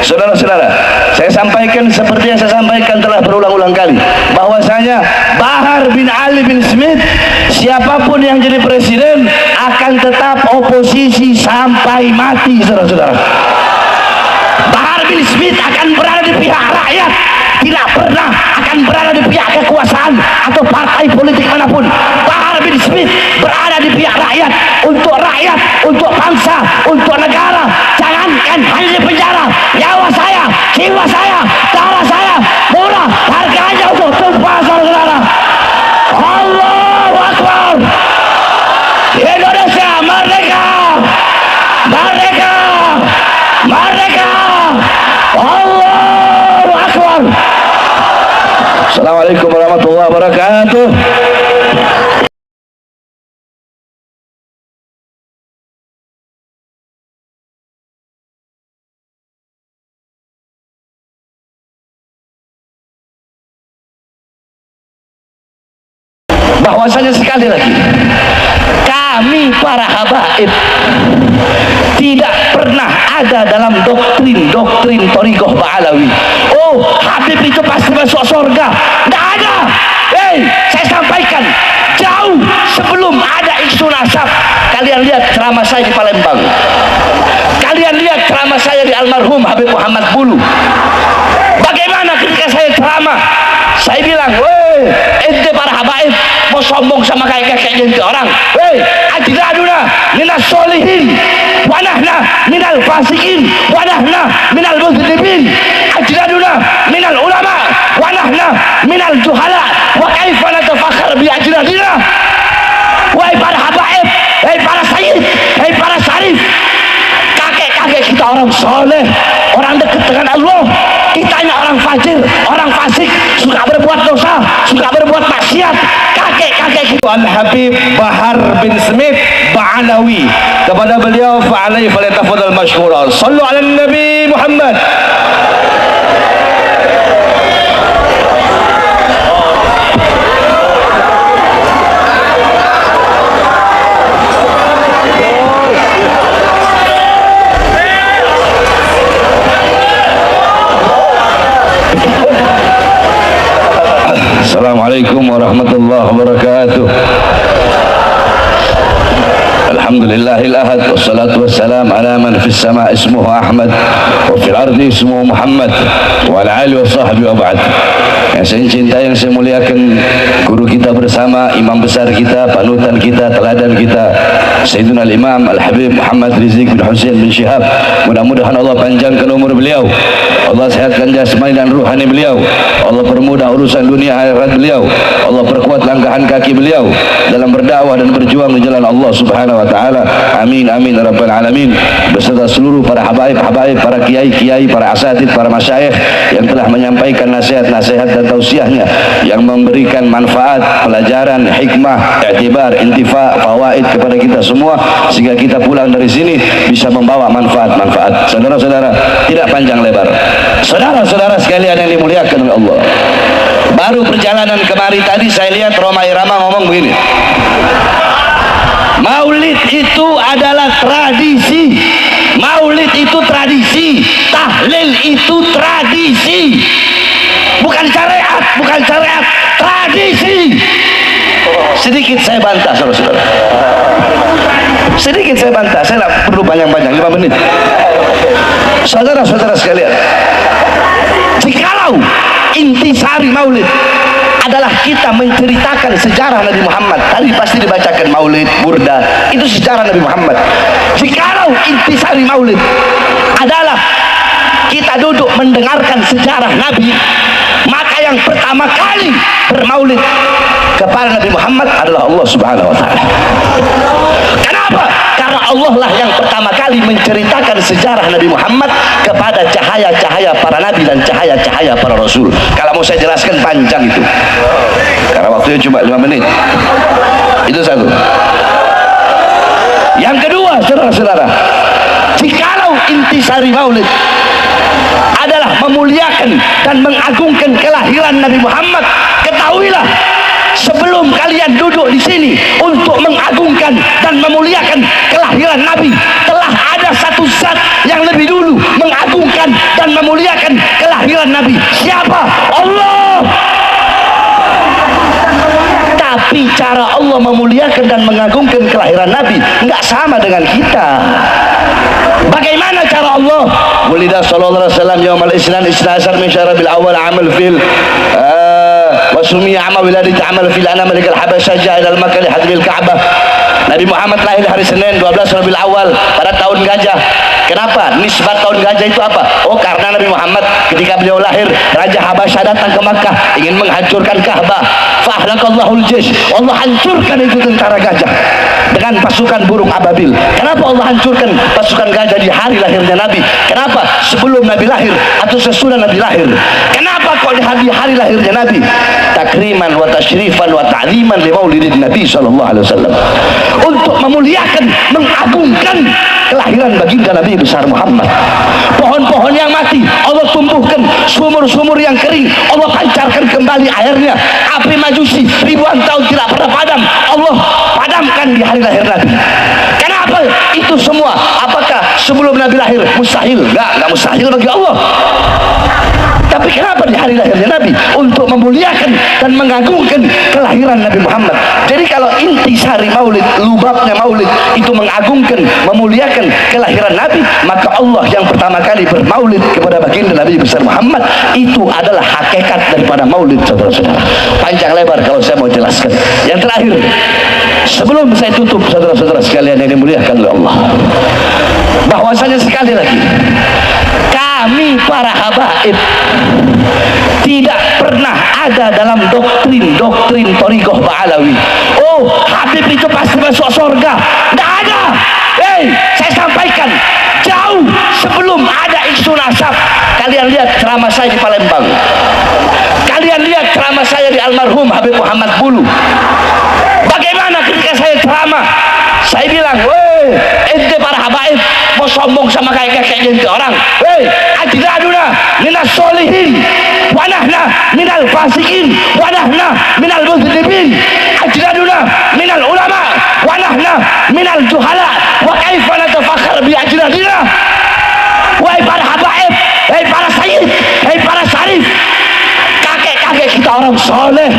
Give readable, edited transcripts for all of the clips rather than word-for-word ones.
Saudara-saudara, saya sampaikan seperti yang saya sampaikan telah berulang-ulang kali, bahwasanya Bahar bin Ali bin Smith, siapapun yang jadi presiden akan tetap oposisi sampai mati. Saudara-saudara, Bahar bin Smith akan berada di pihak rakyat, tidak pernah akan berada di pihak kekuasaan atau partai politik manapun. Bahar bin Smith berada di pihak rakyat, untuk rakyat, untuk bangsa, untuk negara. Jangankan hanya di penjara, nyawa saya, jiwa saya, darah saya murah harganya untuk tumpah. Saudara, Allahu Akbar. Indonesia merdeka, merdeka, merdeka. Allahu Akbar. Assalamualaikum warahmatullahi wabarakatuh. Bahwasanya sekali lagi, kami para habaib tidak pernah ada dalam doktrin Thariqah Ba'alawi, oh Habib itu pasti masuk surga. Tidak ada. Saya sampaikan jauh sebelum ada isu nasab. Kalian lihat ceramah saya di Palembang, kalian lihat ceramah saya di almarhum Habib Muhammad Bulu. Bagaimana ketika saya ceramah, saya bilang, weh ente para habaib mau sombong sama kayak ente orang, weh ajraduna minas solihin wa nahna minal fasikin wa nahna minal muzlimin, ajraduna minal ulama wa nahna minal juhala wa kaifa natafakhar bi ajradina. Wahai para habaib, wahai para sayyid, wahai para syarif, kakek-kakek kita orang soleh, orang dekat dengan Allah. Kitanya orang fajir, orang fasik, suka berbuat dosa, suka berbuat maksiat. Kakek-kakek kita Al-Habib Bahar bin Smith Ba'alawi, kepada beliau fa'alaihi falyatafadhal mashkura. Sallu ala Nabi Muhammad. Assalamualaikum warahmatullahi wabarakatuh. Alhamdulillahil ahad, wassalatu wassalam ala man fis sama ismuhu Ahmad wa fil ardi ismuhu Muhammad wa ala alihi wa sahbihi wa ba'd. Yang saya cintai, yang saya muliakan, guru kita bersama, imam besar kita, panutan kita, teladan kita, Sayyidina Al-Imam Al-Habib Muhammad Rizik bin Hussein bin Syihab. Mudah-mudahan Allah panjangkan umur beliau, Allah sehatkan jasmani dan ruhani beliau, Allah permudah urusan dunia akhirat beliau, Allah perkuat langkahan kaki beliau dalam berdakwah dan berjuang di jalan Allah Subhanahu wa taala. Amin amin ya rabbal alamin. Beserta seluruh para habaib, para kiai, para asatid, para masyayikh yang telah menyampaikan nasihat-nasihat dan tausiahnya yang memberikan manfaat, pelajaran, hikmah, i'tibar, intifa, fawaid kepada kita semua, sehingga kita pulang dari sini bisa membawa manfaat-manfaat. Saudara-saudara, tidak panjang lebar, saudara-saudara sekalian yang dimuliakan oleh Allah, baru perjalanan kemari tadi saya lihat Roma Irama ngomong begini, Maulid itu adalah tradisi, Maulid itu tradisi, tahlil itu tradisi, bukan syariat, bukan syariat, tradisi. Sedikit saya bantah, saudara-saudara, sedikit saya bantah, saya tidak perlu panjang-panjang, 5 menit. Saudara-saudara sekalian, jikalau intisari Maulid adalah kita menceritakan sejarah Nabi Muhammad, tadi pasti dibacakan Maulid, Burda, itu sejarah Nabi Muhammad. Jikalau intisari Maulid adalah kita duduk mendengarkan sejarah Nabi, maka yang pertama kali bermaulid kepada Nabi Muhammad adalah Allah Subhanahu wa taala. Kenapa? Karena Allah lah yang pertama kali menceritakan sejarah Nabi Muhammad kepada cahaya-cahaya para nabi dan cahaya-cahaya para rasul. Kalau mau saya jelaskan panjang itu, karena waktunya cuma 5 menit. Itu satu. Yang kedua, saudara-saudara, jikalau intisari maulid adalah memuliakan dan mengagungkan kelahiran Nabi Muhammad, ketahuilah sebelum kalian duduk di sini untuk mengagungkan dan memuliakan kelahiran Nabi, telah ada satu zat yang lebih dulu mengagungkan dan memuliakan kelahiran Nabi. Siapa? Allah. Tapi cara Allah memuliakan dan mengagungkan kelahiran Nabi nggak sama dengan kita. Bagaimana cara Allah? Wulida sallallahu alaihi wasallam yaumal isnan isnasar min syarabil awal amal fil wa sumiya ama wiladati amal fil ana malikal habasya ila al makkah li hadbil ka'bah. Nabi Muhammad lahir hari Senin 12 Rabiul Awal pada tahun gajah. Kenapa? Nisbat tahun gajah itu apa? Oh, karena Nabi Muhammad ketika beliau lahir, Raja Habasyah datang ke Makkah ingin menghancurkan Ka'bah. Fahlakallahul jaysh. Allah hancurkan itu tentara gajah dengan pasukan burung ababil. Kenapa Allah hancurkan pasukan gajah di hari lahirnya Nabi? Kenapa? Sebelum Nabi lahir atau sesudah Nabi lahir? Kenapa kok di hari lahirnya Nabi? Takriman wa tasyrifan wa ta'ziman li maulidin Nabi sallallahu alaihi wasallam. Untuk memuliakan, mengagungkan kelahiran baginda Nabi besar Muhammad. Pohon-pohon yang mati Allah tumbuhkan, sumur-sumur yang kering Allah pancarkan kembali airnya. Api majusi ribuan tahun tidak pernah padam, Allah padamkan di hari lahir Nabi. Kenapa itu semua? Apakah sebelum Nabi lahir mustahil? Enggak mustahil bagi Allah. Tapi kenapa di hari lahirnya Nabi? Untuk memuliakan dan mengagungkan kelahiran Nabi Muhammad. Jadi kalau intisari maulid, lubabnya maulid itu mengagungkan, memuliakan kelahiran Nabi, maka Allah yang pertama kali bermaulid kepada baginda Nabi besar Muhammad, itu adalah hakikat daripada maulid, saudara-saudara. Panjang lebar kalau saya mau jelaskan. Yang terakhir, sebelum saya tutup, saudara-saudara sekalian yang dimuliakan oleh Allah, bahwasanya sekali lagi kami para habaib tidak pernah ada dalam doktrin Thariqah Ba'alawi. Oh, Habib itu pasti masuk surga. Tidak ada. Saya sampaikan jauh sebelum ada isu nasab. Kalian lihat ceramah saya di Palembang. Kalian lihat ceramah saya di almarhum Habib Muhammad Bulu. Bagaimana ketika saya ceramah, saya bilang, ente para habaib mau sombong sama kayak ente orang. Ajladuna minas solihin wa nahna minal fasikin wa nahna minal mudhnibin. Ajladuna minal ulama wa nahna minal juhala. Wa kaifa natafakhar bi ajladina. Wahai para habaib, wahai para sayyid, wahai para syarif, kakek-kakek kita orang soleh,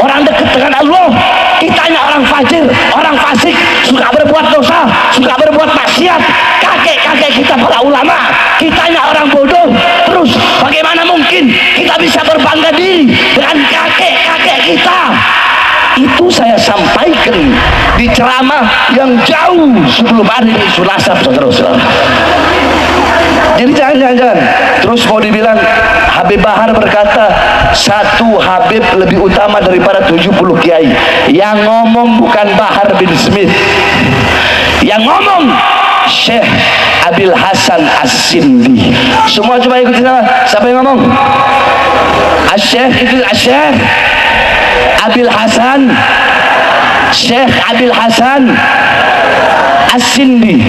orang dekat dengan Allah. Kitanya orang fajir, orang fasik, suka berbuat dosa, suka berbuat maksiat. Kakek-kakek kita para ulama, kitanya orang bodoh. Terus bagaimana mungkin kita bisa berbangga diri dengan kakek-kakek kita? Itu saya sampaikan di ceramah yang jauh sebelum ada isu nasab, saudara-saudara. Jadi jangan terus mau dibilang Habib Bahar berkata satu Habib lebih utama daripada 70 kiai. Yang ngomong bukan Bahar bin Smith, yang ngomong Syekh Abil Hasan As-Sindi. Semua coba ikuti saya. Siapa yang ngomong? Syekh itu Syekh Abil Hasan, Syekh Abil Hasan As-Sindi.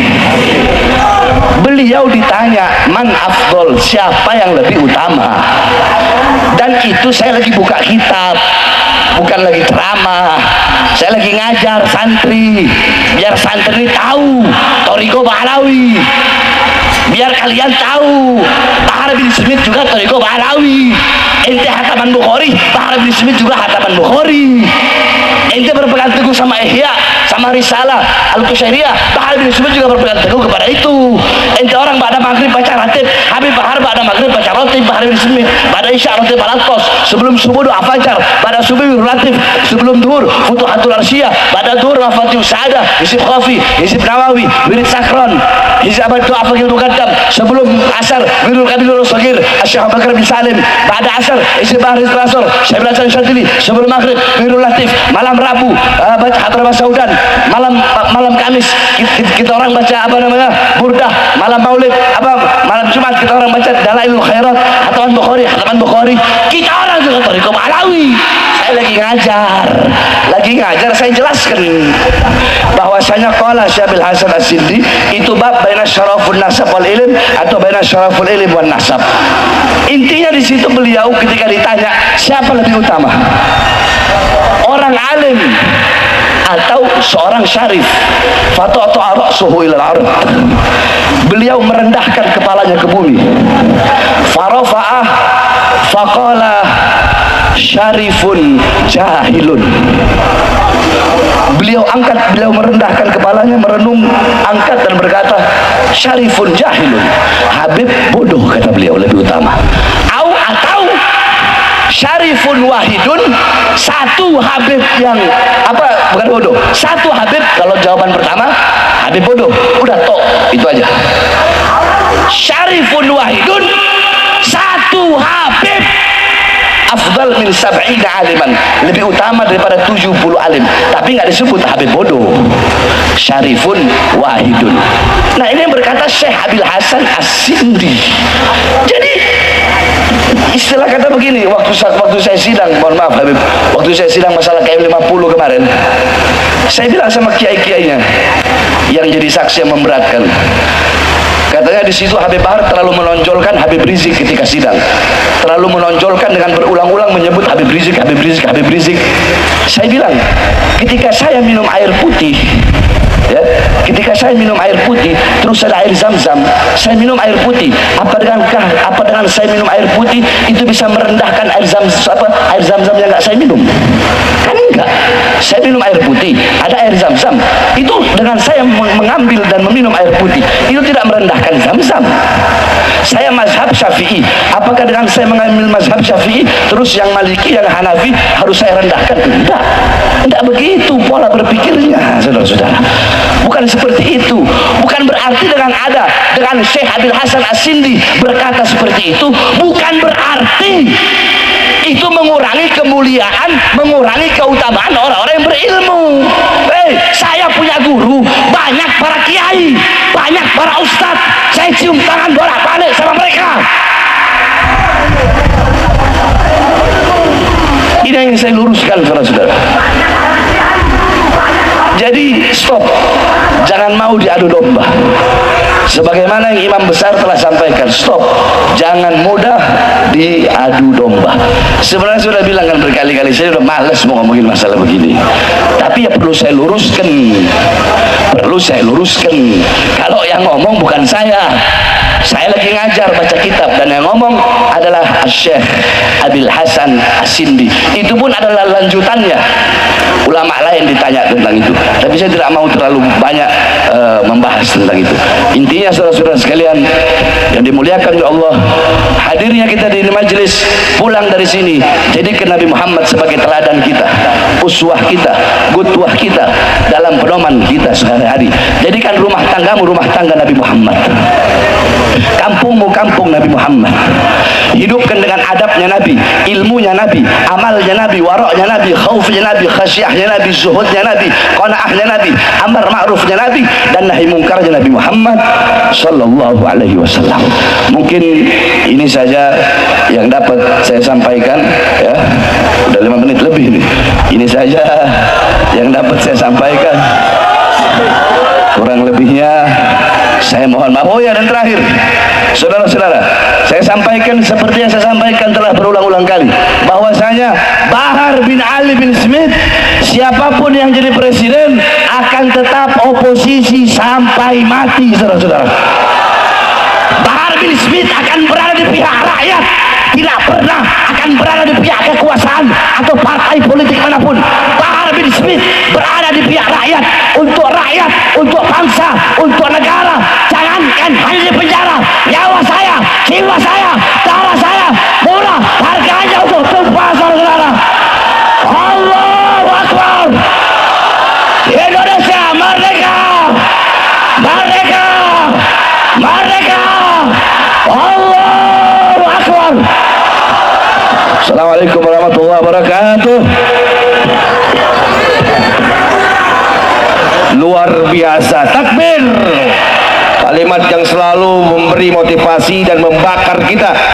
Beliau ditanya man afdol, siapa yang lebih utama, dan itu saya lagi buka kitab, bukan lagi ceramah. Saya lagi ngajar santri biar santri tahu Thariqah Ba'alawi, biar kalian tahu Bahar bin Smith juga Thariqah Ba'alawi. Ente hataman Bukhari, Bahar bin Smith juga hataman Bukhari. Ente berpegang teguh sama Ihya, sama Risalah Al-Qushairiyah, Bahar bin Smith juga berpegang teguh kepada itu. Ente orang ba'da maghrib baca ratib, Habib Bahar ba'da maghrib baca ratib, Bahar bin Smith ba'da isya ratib al-Atqas, sebelum subuh doa fajar, ba'da subuh ratib, sebelum duhur Futuhatul Arsyiyah, ba'da duhur Wafatih Sa'adah, Hizib Khafi, Hizib Nawawi, Wirid Sakron, Hizib Doa Fakir Muqaddam, sebelum asar Wirul Qabilul Sagir, Syekh Bakar bin Salim, ba'da asar Hizib Bahar Hizib Asor, Syekh Hasan Syadili, sebelum maghrib Wirul Latif, malam Rabu baca Hadrah Saudan, malam Kamis kita orang baca apa namanya Burdah, malam Maulid malam Jumat kita orang baca Dalailul Khairat, hataman Bukhari. Kita orang juga Thariqah Ba'alawi. Saya lagi ngajar saya jelaskan bahwasanya qala Syekh Abil Hasan As-Sindi itu bab baina syarafun nasab wal ilm atau baina syaraful ilm wan nasab. Intinya di situ beliau ketika ditanya siapa lebih utama, orang alim atau seorang syarif, fata'ata ra'suhu ilal ard. Beliau merendahkan kepalanya ke bumi. syarifun jahilun. Beliau merendahkan kepalanya, merenung, angkat dan berkata, syarifun jahilun, Habib bodoh, kata beliau, lebih utama. Atau syarifun wahidun, satu Habib yang bukan bodoh, satu Habib. Kalau jawaban pertama Habib bodoh, udah tok, itu aja. Syarifun wahidun, satu Habib, afdal min sab'ina aliman, lebih utama daripada 70 alim. Tapi nggak disebut Habib bodoh, syarifun wahidun. Nah, ini yang berkata Syekh Abil Hasan As-Sindi. Jadi istilah kata begini, waktu saya sidang, mohon maaf Habib, waktu saya sidang masalah KM50 kemarin, saya bilang sama kiai-kiainya yang jadi saksi yang memberatkan, katanya di situ Habib Bahar terlalu menonjolkan Habib Rizik ketika sidang, terlalu menonjolkan dengan berulang-ulang menyebut Habib Rizik, Habib Rizik, Habib Rizik. Saya bilang, ketika saya minum air putih, ya, ketika saya minum air putih, terus ada air zam-zam, saya minum air putih, apa dengan saya minum air putih itu bisa merendahkan air zam-zam yang nggak saya minum? Kan enggak. Saya minum air putih, ada air zam-zam, itu dengan saya mengambil dan meminum air putih itu tidak merendahkan zam-zam. Saya mazhab Syafi'i, apakah dengan saya mengambil mazhab Syafi'i terus yang Maliki, yang Hanafi harus saya rendahkan? Tidak begitu pola berpikirnya, saudara-saudara. Bukan seperti itu. Bukan berarti dengan Syekh Abil Hasan As-Sindi berkata seperti itu, bukan berarti itu mengurangi kemuliaan, mengurangi keutamaan orang-orang yang berilmu. Saya punya guru, banyak para kiai, banyak para ustadz, saya cium tangan bolak-balik sama mereka. Ini yang saya luruskan, saudara-saudara. Jadi stop, jangan mau diadu domba. Sebagaimana yang imam besar telah sampaikan, stop, jangan mudah diadu domba. Sebenarnya sudah bilang kan berkali-kali, saya sudah malas mau ngomongin masalah begini. Tapi ya perlu saya luruskan. Kalau yang ngomong bukan saya lagi ngajar baca kitab, dan yang ngomong adalah Syekh Abil Hasan As-Sindi. Itu pun adalah lanjutannya. Ulama lain ditanya tentang itu, tapi saya tidak mau terlalu banyak membahas tentang itu. Intinya saudara-saudara sekalian yang dimuliakan oleh Allah, hadirnya kita di majelis, pulang dari sini jadikan Nabi Muhammad sebagai teladan kita, uswah kita, qudwah kita dalam pedoman kita sehari-hari. Jadikan rumah tanggamu rumah tangga Nabi Muhammad, kampungmu kampung Nabi Muhammad. Hidupkan dengan adabnya Nabi, ilmunya Nabi, amalnya Nabi, waraknya Nabi, khaufnya Nabi, khasyahnya Nabi, zuhudnya Nabi, qanaahnya Nabi, amar ma'rufnya Nabi, dan nahi mungkarnya Nabi Muhammad sallallahu alaihi wasallam. Mungkin ini saja yang dapat saya sampaikan, ya. Udah 5 menit lebih nih. Ini saja yang dapat saya sampaikan. Kurang lebihnya saya mohon maaf. Oh ya, dan terakhir, saudara-saudara, saya sampaikan seperti yang saya sampaikan telah berulang-ulang kali, bahwasanya Bahar bin Ali bin Smith, siapapun yang jadi presiden akan tetap oposisi sampai mati, saudara-saudara. Bahar bin Smith akan berada di pihak rakyat, tidak pernah akan berada di pihak kekuasaan atau partai politik manapun. Bahar bin Smith berada di pihak rakyat, untuk rakyat, untuk bangsa, untuk negara. Jangankan hanya di penjara, nyawa saya, jiwa saya, darah saya murah harganya untuk tumpah, saudara. Allahu Akbar. Indonesia merdeka, merdeka, merdeka. Allahu Akbar. Assalamualaikum warahmatullahi wabarakatuh. Luar biasa, takbir. Kalimat yang selalu memberi motivasi dan membakar kita.